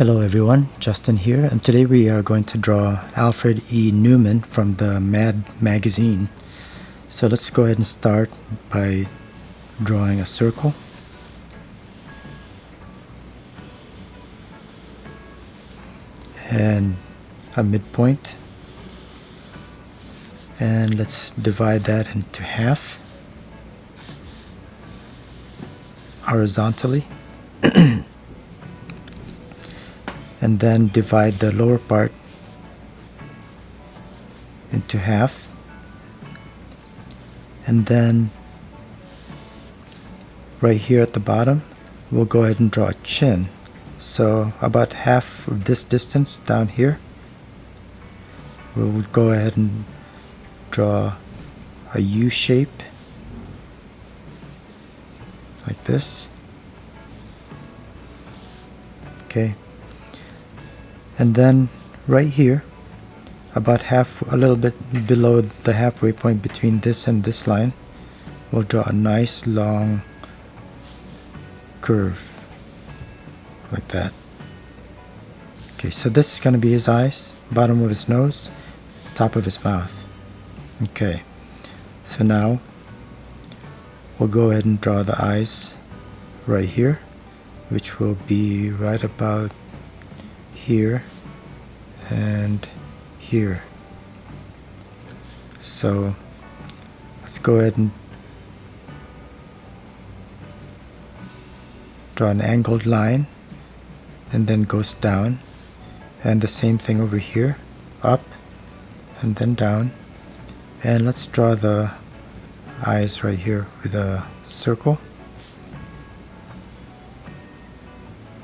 Hello everyone, Justin here, and today we are going to draw Alfred E. Neuman from the Mad magazine. So let's go ahead and start by drawing a circle. And a midpoint. And let's divide that into half horizontally. And then divide the lower part into half, and then right here at the bottom we'll go ahead and draw a chin. So about half of this distance down here we'll go ahead and draw a U shape like this. Okay. And then right here, about a little bit below the halfway point between this and this line, we'll draw a nice long curve like that. Okay, so this is going to be his eyes, bottom of his nose, top of his mouth. Okay, so now we'll go ahead and draw the eyes right here, which will be right about here and here. So let's go ahead and draw an angled line, and then goes down, and the same thing over here, up and then down. And let's draw the eyes right here with a circle,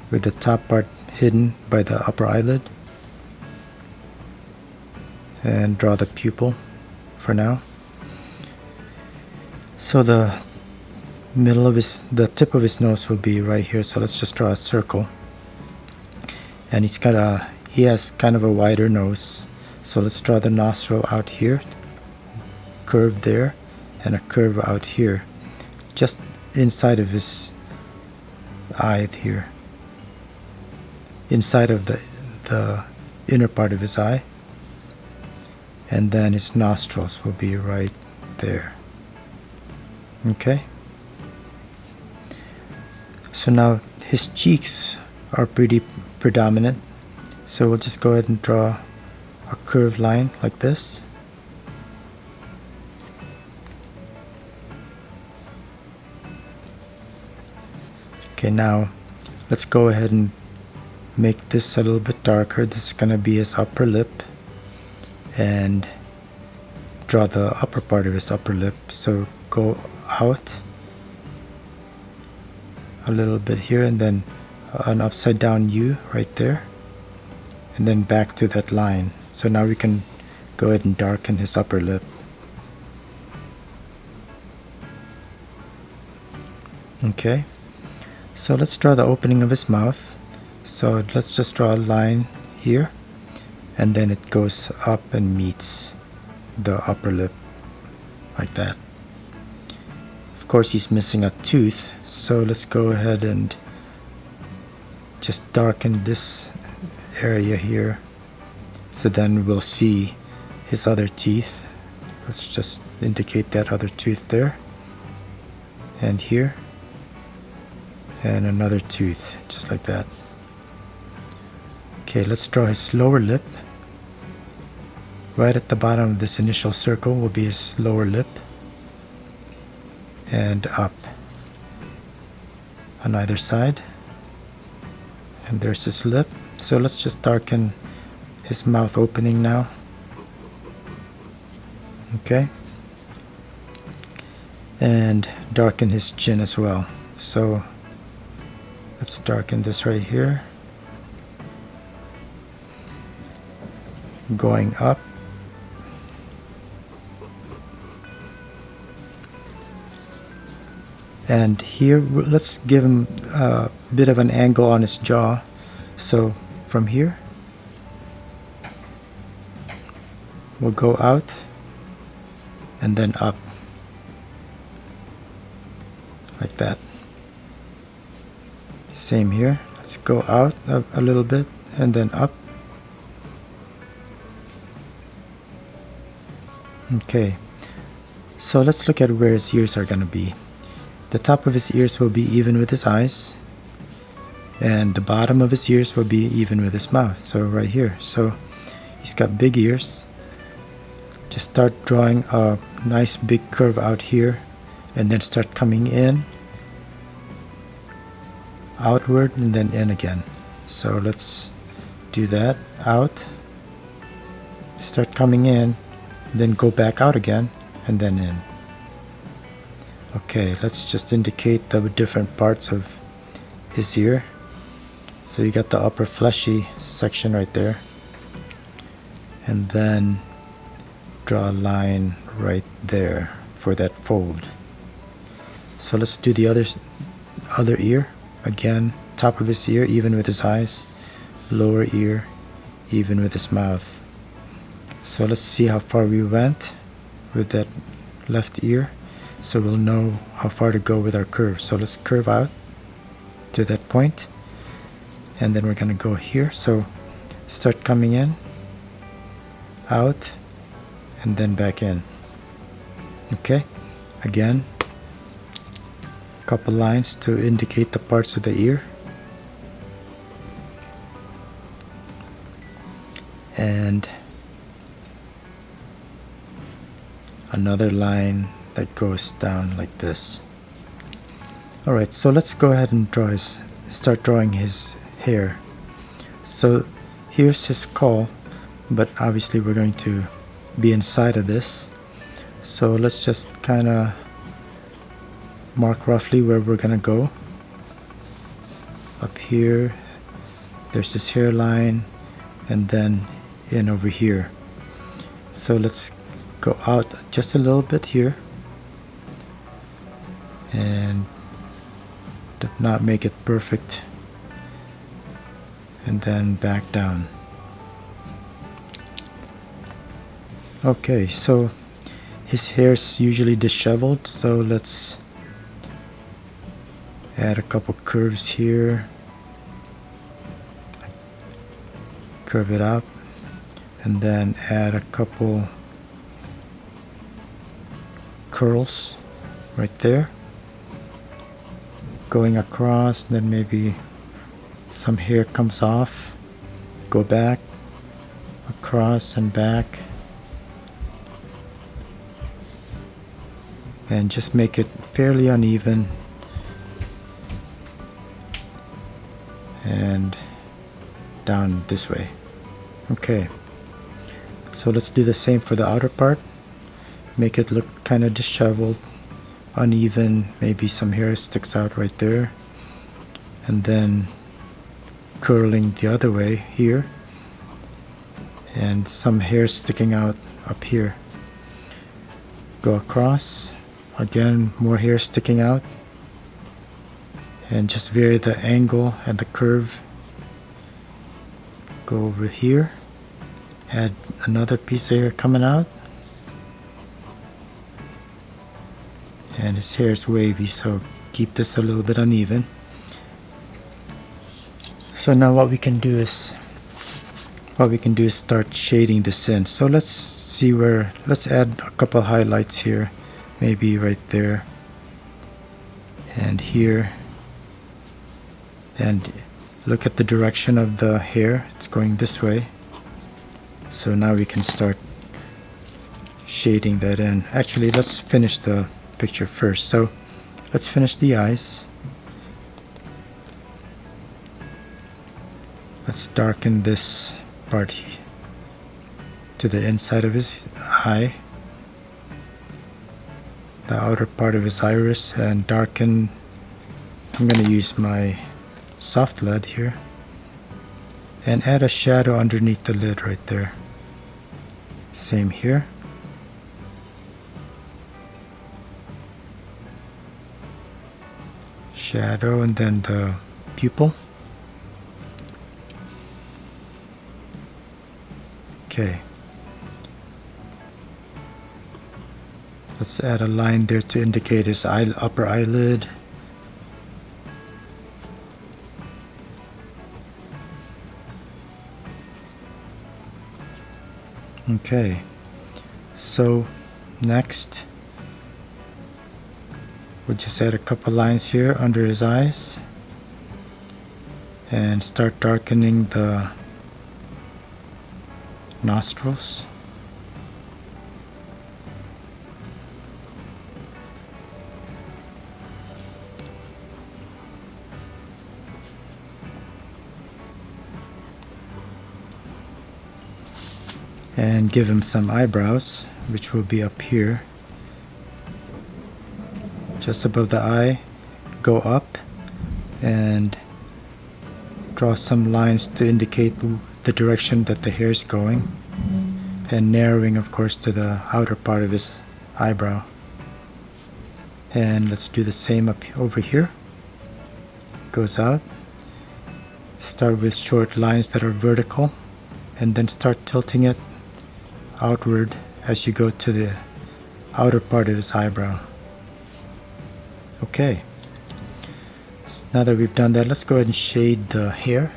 with the top part hidden by the upper eyelid, and draw the pupil for now. So the tip of his nose will be right here, so let's just draw a circle. And he has kind of a wider nose, so let's draw the nostril out here, curve there, and a curve out here, just inside of his eye here, inside of the inner part of his eye, and then his nostrils will be right there. Okay, so now his cheeks are pretty predominant, so we'll just go ahead and draw a curved line like this. Okay, now let's go ahead and make this a little bit darker. This is going to be his upper lip, and draw the upper part of his upper lip. So go out a little bit here, and then an upside down U right there, and then back to that line. So now we can go ahead and darken his upper lip. Okay, so let's draw the opening of his mouth. So let's just draw a line here, and then it goes up and meets the upper lip like that. Of course he's missing a tooth, so let's go ahead and just darken this area here, so then we'll see his other teeth. Let's just indicate that other tooth there, and here, and another tooth, just like that. Okay, let's draw his lower lip. Right at the bottom of this initial circle will be his lower lip, and up on either side. And there's his lip. So let's just darken his mouth opening now. Okay, and darken his chin as well. So let's darken this right here, going up, and here let's give him a bit of an angle on his jaw. So from here we'll go out and then up like that. Same here. Let's go out a little bit and then up. Okay, so let's look at where his ears are going to be. The top of his ears will be even with his eyes, and the bottom of his ears will be even with his mouth. So right here, so he's got big ears. Just start drawing a nice big curve out here, and then start coming in, outward, and then in again. So let's do that. Out, start coming in, then go back out again, and then in. Okay, let's just indicate the different parts of his ear. So you got the upper fleshy section right there, and then draw a line right there for that fold. So let's do the other ear. Again, top of his ear even with his eyes, lower ear even with his mouth. So let's see how far we went with that left ear, so we'll know how far to go with our curve. So let's curve out to that point, and then we're going to go here. So start coming in, out, and then back in. Okay, again, a couple lines to indicate the parts of the ear, and another line that goes down like this. Alright, so let's go ahead and start drawing his hair. So here's his skull, but obviously we're going to be inside of this. So let's just kind of mark roughly where we're gonna go. Up here, there's this hairline, and then in over here. So let's go out just a little bit here, and not make it perfect, and then back down. Okay, so his hair's usually disheveled, so let's add a couple curves here, curve it up, and then add a couple curls right there, going across. Then maybe some hair comes off, go back, across and back, and just make it fairly uneven, and down this way. Okay, so let's do the same for the outer part. Make it look kind of disheveled, uneven, maybe some hair sticks out right there, and then curling the other way here, and some hair sticking out up here. Go across, again more hair sticking out, and just vary the angle and the curve. Go over here, add another piece of hair coming out, and his hair is wavy, so keep this a little bit uneven. So now what we can do is start shading this in. So let's add a couple highlights here, maybe right there and here, and look at the direction of the hair, it's going this way. So now we can start shading that in. Actually, let's finish the picture first. So let's finish the eyes. Let's darken this part to the inside of his eye, the outer part of his iris, and darken. I'm going to use my soft lead here and add a shadow underneath the lid right there. Same here. Shadow, and then the pupil. Okay. Let's add a line there to indicate his upper eyelid. Okay, so next we'll just add a couple lines here under his eyes and start darkening the nostrils. And give him some eyebrows, which will be up here. Just above the eye, go up and draw some lines to indicate the direction that the hair is going, and narrowing of course to the outer part of his eyebrow. And let's do the same up over here. Goes out. Start with short lines that are vertical and then start tilting it outward as you go to the outer part of his eyebrow. Okay, so now that we've done that, let's go ahead and shade the hair,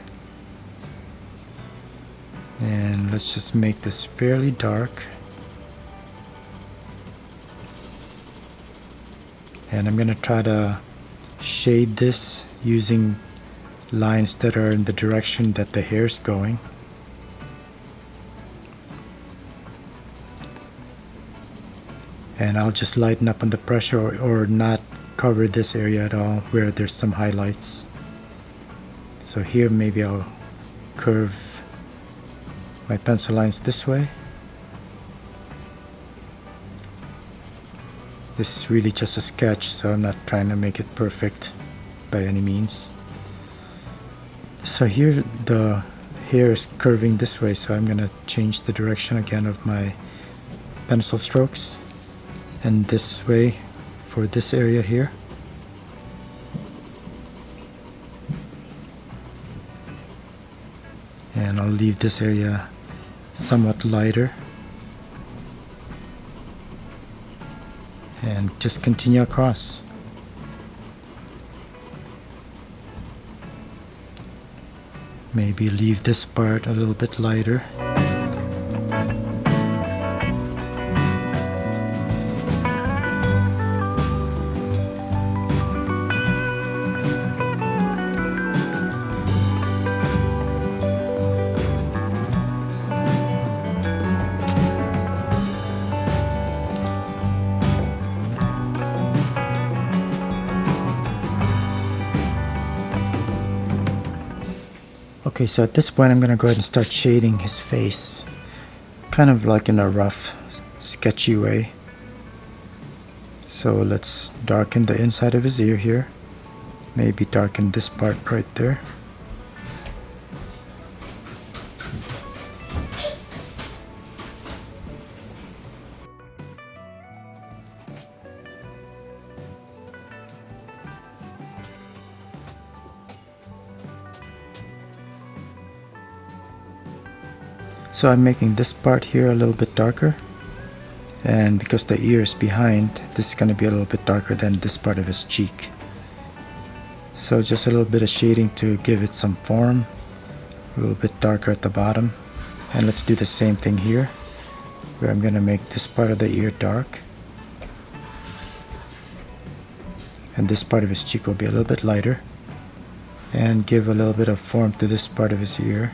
and let's just make this fairly dark. And I'm going to try to shade this using lines that are in the direction that the hair is going. And I'll just lighten up on the pressure or not cover this area at all where there's some highlights. So here maybe I'll curve my pencil lines this way. This is really just a sketch, so I'm not trying to make it perfect by any means. So here the hair is curving this way, so I'm going to change the direction again of my pencil strokes. And this way for this area here. And I'll leave this area somewhat lighter. And just continue across. Maybe leave this part a little bit lighter. Okay, so at this point I'm going to go ahead and start shading his face, kind of like in a rough, sketchy way. So let's darken the inside of his ear here, maybe darken this part right there. So I'm making this part here a little bit darker, and because the ear is behind, this is going to be a little bit darker than this part of his cheek. So just a little bit of shading to give it some form, a little bit darker at the bottom. And let's do the same thing here, where I'm going to make this part of the ear dark, and this part of his cheek will be a little bit lighter, and give a little bit of form to this part of his ear,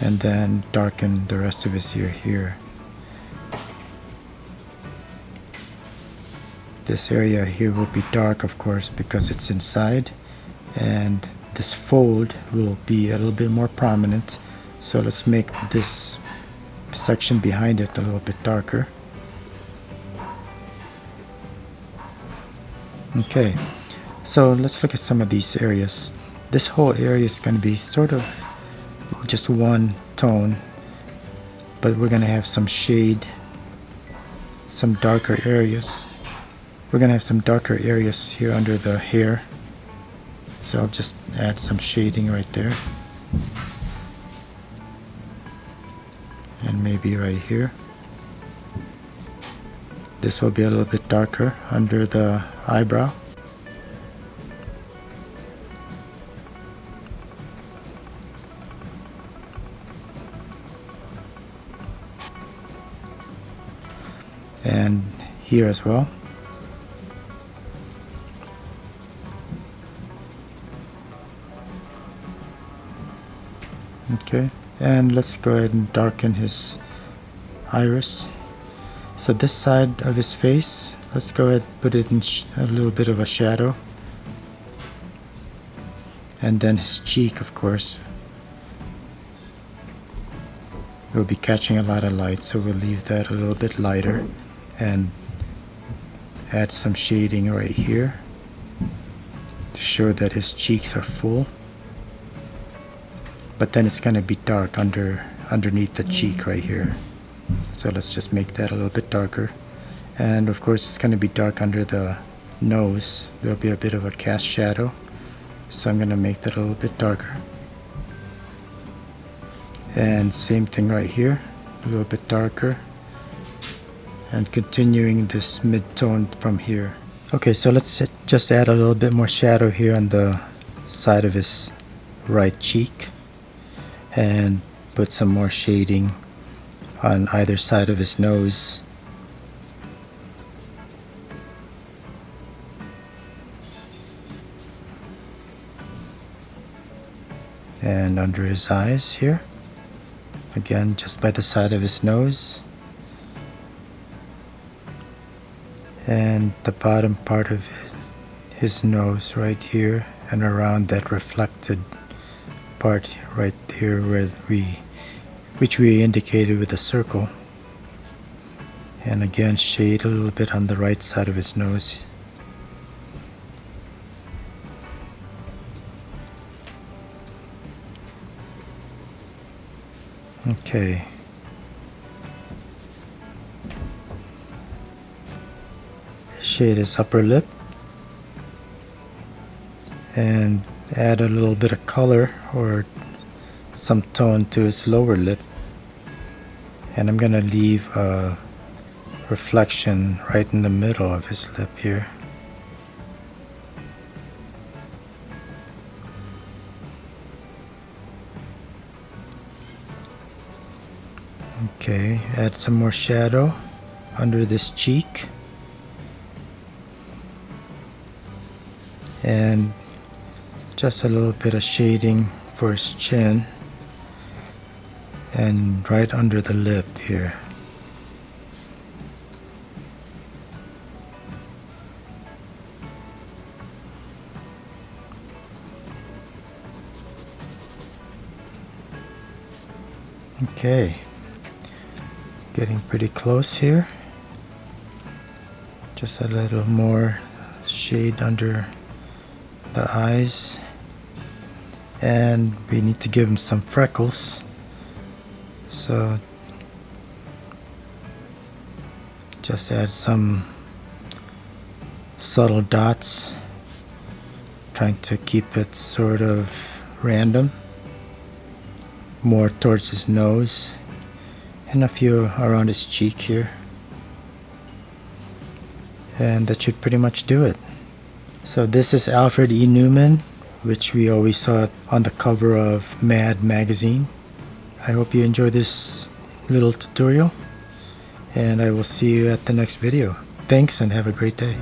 and then darken the rest of his ear here. This area here will be dark, of course, because it's inside, and this fold will be a little bit more prominent. So let's make this section behind it a little bit darker. Okay, so let's look at some of these areas. This whole area is going to be sort of just one tone, but we're going to have some shade, some darker areas. We're going to have some darker areas here under the hair, so I'll just add some shading right there, and maybe right here. This will be a little bit darker under the eyebrow. and here as well. Okay, and let's go ahead and darken his iris. So this side of his face, let's go ahead and put it in a little bit of a shadow. And then his cheek, of course, will be catching a lot of light, so we'll leave that a little bit lighter and add some shading right here to show that his cheeks are full. But then it's going to be dark underneath the cheek right here. So let's just make that a little bit darker. And of course it's going to be dark under the nose. There'll be a bit of a cast shadow. So I'm going to make that a little bit darker. And same thing right here, a little bit darker. And continuing this mid-tone from here. Okay, so let's just add a little bit more shadow here on the side of his right cheek. And put some more shading on either side of his nose. And under his eyes here. Again, just by the side of his nose. And the bottom part of his nose right here, and around that reflected part right here which we indicated with a circle. And again, shade a little bit on the right side of his nose. Okay. Shade his upper lip. And add a little bit of color or some tone to his lower lip. And I'm going to leave a reflection right in the middle of his lip here. Okay, add some more shadow under this cheek. And just a little bit of shading for his chin. And right under the lip here. Okay, getting pretty close here. Just a little more shade under the eyes. And we need to give him some freckles. So just add some subtle dots, trying to keep it sort of random, more towards his nose, and a few around his cheek here. And that should pretty much do it. So this is Alfred E. Neuman, which we always saw on the cover of Mad magazine. I hope you enjoyed this little tutorial, and I will see you at the next video. Thanks and have a great day.